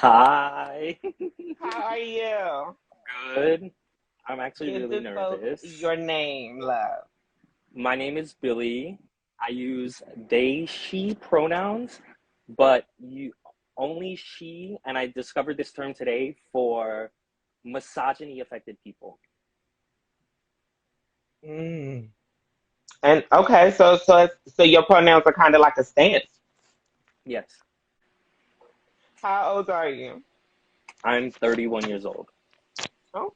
Hi. How are you? Good. I'm actually Give really the folks nervous. your name, love. My name is Billie. I use they, she pronouns, but you only she, and I discovered this term today for misogyny affected people. Mm. And okay, so your pronouns are kind of like a stance. Yes, How old are you? I'm 31 years old. Oh,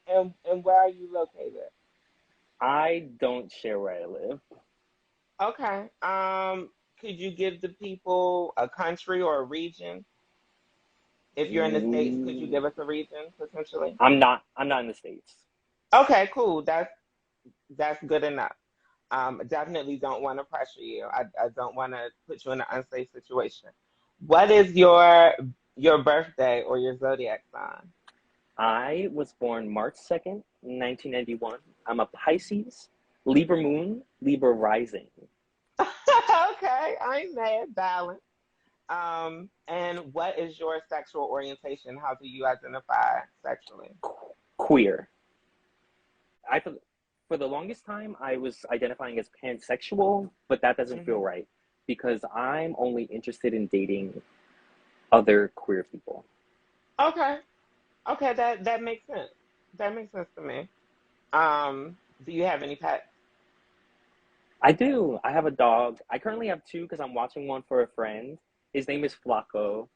and where are you located? I don't share where I live. Okay. Could you give the people a country or a region? If you're in the States, could you Mm, give us a region potentially? I'm not in the States. Okay, cool. That's good enough. Definitely don't want to pressure you. I don't want to put you in an unsafe situation. What is your birthday or your zodiac sign? I was born March 2nd, 1991. I'm a Pisces, Libra moon, Libra rising. Okay, I ain't mad, balance. And what is your sexual orientation? How do you identify sexually? Queer. I for the longest time I was identifying as pansexual, but that doesn't feel Hmm. right because I'm only interested in dating other queer people. Okay, okay, that makes sense. That makes sense to me. Do you have any pets? I do. I have a dog. I currently have two because I'm watching one for a friend. His name is Flacco.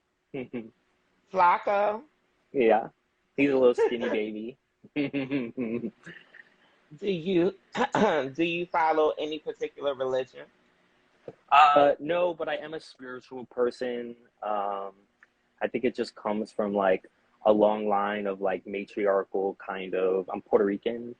Flacco? Yeah, he's a little skinny baby. Do you do you follow any particular religion? No, but I am a spiritual person. Um, I think it just comes from like a long line of like matriarchal kind of. I'm Puerto Rican,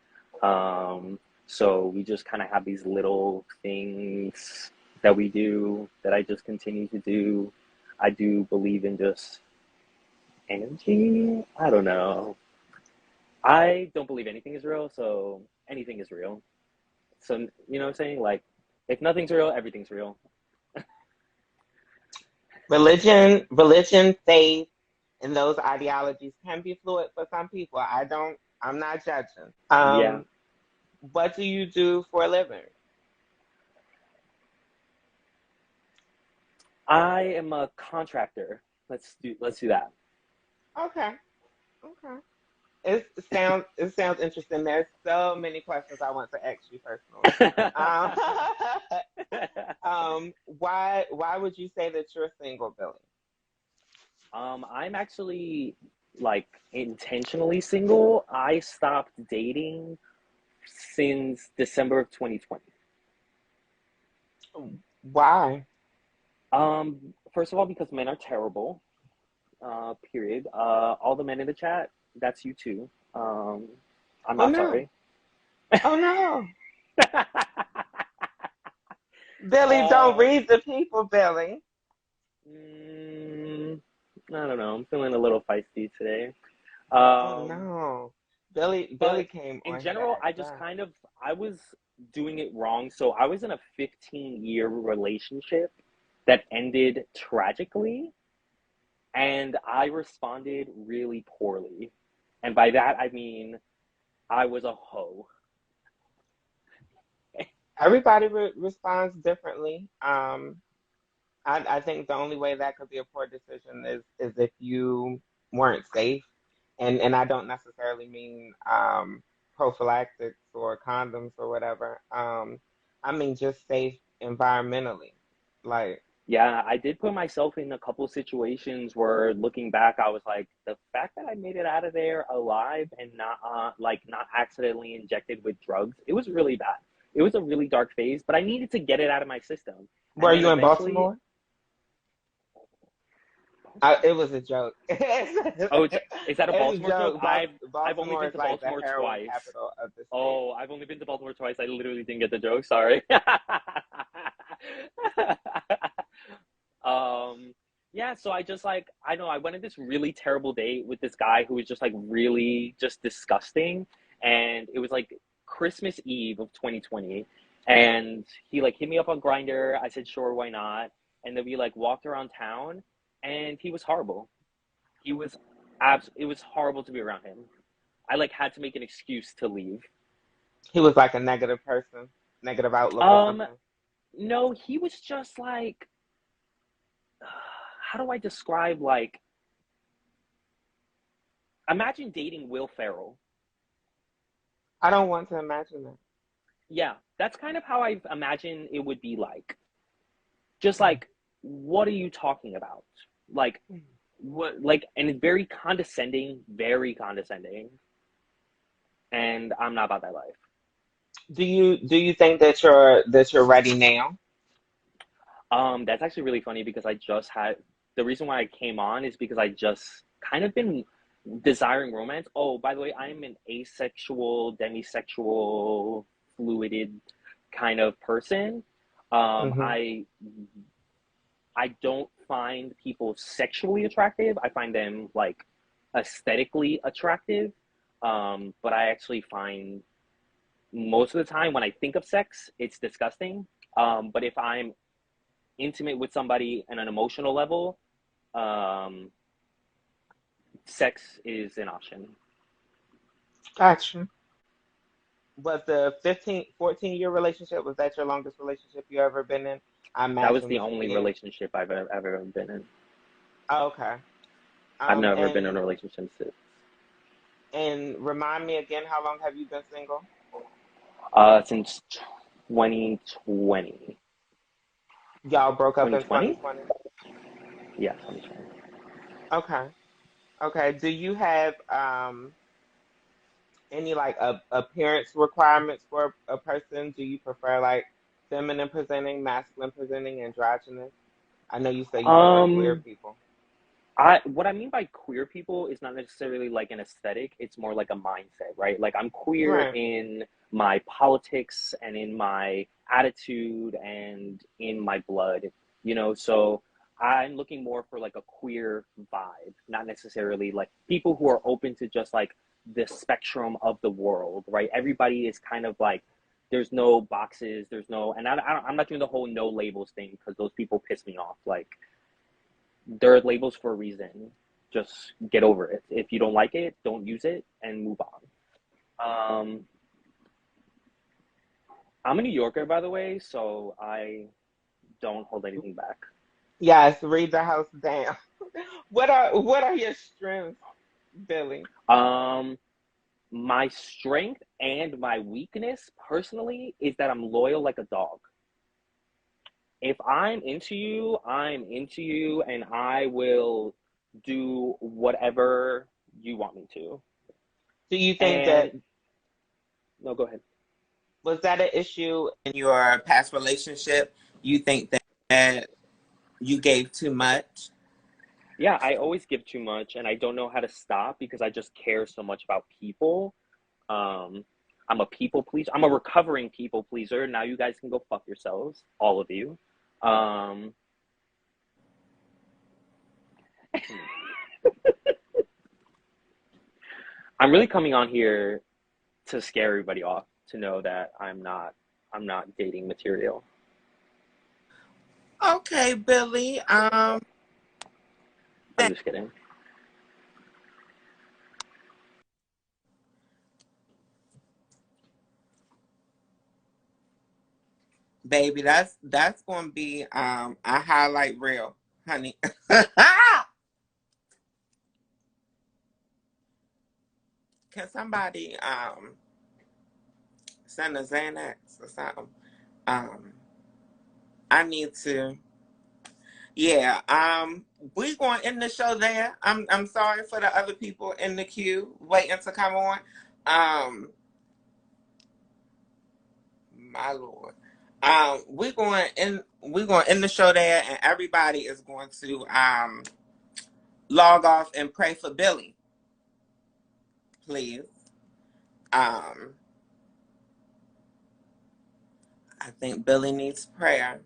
so we just kind of have these little things that we do that I just continue to do. I do believe in just energy. I don't know. I don't believe anything is real, so anything is real. So you know what I'm saying? Like, if nothing's real, everything's real. Religion, faith, and those ideologies can be fluid for some people. I'm not judging. Yeah. What do you do for a living? I am a contractor. Let's do that. Okay, okay. It sounds interesting. There's so many questions I want to ask you personally. Um, why would you say that you're single, Billy? I'm actually like intentionally single. I stopped dating since December of 2020. Why? First of all, because men are terrible. Period. All the men in the chat, that's you too. I'm Oh not no! sorry. Oh no! Billy, don't uh, read the people, Billy. mm, I don't know. I'm feeling a little feisty today. Oh Um, no. Billy But came in on here to general, act I just up. kind of I was doing it wrong. So I was in a 15-year relationship that ended tragically, and I responded really poorly. And by that I mean I was a hoe. Everybody responds differently. I think the only way that could be a poor decision is if you weren't safe, and I don't necessarily mean prophylactics or condoms or whatever. I mean just safe environmentally. Like, Yeah, I did put myself in a couple situations where looking back, I was like, the fact that I made it out of there alive and not like not accidentally injected with drugs, it was really bad. It was a really dark phase, but I needed to get it out of my system. And were then you in eventually, Baltimore? It was a joke. It's oh, is that a a Baltimore joke? joke. I've only Baltimore been is to like the Baltimore heroin twice. capital of the state. Oh, I've only been to Baltimore twice. I literally didn't get the joke. Sorry. um, yeah, so I just like I know I went on this really terrible date with this guy who was just like really just disgusting, and it was like Christmas Eve of 2020, and he like hit me up on Grinder. I said sure, why not? And then we like walked around town, and he was horrible. He was it was horrible to be around him. I like had to make an excuse to leave. He was like a negative person, negative outlook or Um, something. no, he was just like, how do I describe like, imagine dating Will Ferrell. I don't want to imagine that. Yeah, that's kind of how I imagine it would be like. Just like, what are you talking about? Like, what, like, and it's very condescending, and I'm not about that life. Do you think that you're ready now? That's actually really funny because I just had the reason why I came on is because I just kind of been desiring romance. Oh, by the way, I'm an asexual, demisexual, fluided kind of person. Um, Hmm. I I don't find people sexually attractive. I find them like aesthetically attractive. But I actually find most of the time when I think of sex, it's disgusting. But if I'm intimate with somebody on an emotional level, um, sex is an option. Gotcha. Was the 14 year relationship, was that your longest relationship you ever been in? I That was imagine the it only is. relationship I've ever been in. Oh, okay. I've never been in And a relationship since. remind me again, how long have you been single? Since 2020. Y'all broke up in 2020? 2020. Yeah, 2020. Okay. Okay. Do you have any like appearance requirements for a person? Do you prefer like feminine presenting, masculine presenting, androgynous? I know you say you don't like queer Um, people. I what I mean by queer people is not necessarily like an aesthetic, it's more like a mindset, right? Like I'm queer Right. in my politics and in my attitude and in my blood, so I'm looking more for like a queer vibe, not necessarily like people who are open to just like the spectrum of the world, right? Everybody is kind of like there's no boxes, there's no, and I'm not doing the whole no labels thing because those people piss me off. Like there are labels for a reason. Just get over it. If you don't like it, don't use it and move on. I'm a New Yorker, by the way, so I don't hold anything back. Yes, read the house down. What are your strengths, Billy? Um, my strength and my weakness, personally, is that I'm loyal like a dog. If I'm into you, and I will do whatever you want me to. Do you think that And no, go ahead. was that an issue in your past relationship? You think that you gave too much? Yeah, I always give too much and I don't know how to stop because I just care so much about people. Um, I'm a people pleaser. I'm a recovering people pleaser. Now you guys can go fuck yourselves, all of you. Um, I'm really coming on here to scare everybody off to know that I'm not dating material. Okay, Billy. I'm just kidding. Baby, that's gonna be a highlight reel, honey. Can somebody send a Xanax or something? Um, I need to. Yeah. We going to end the show there. I'm sorry for the other people in the queue waiting to come on. Um, my lord. We're going to end the show there, and everybody is going to log off and pray for Billy, please. Um, I think Billy needs prayer.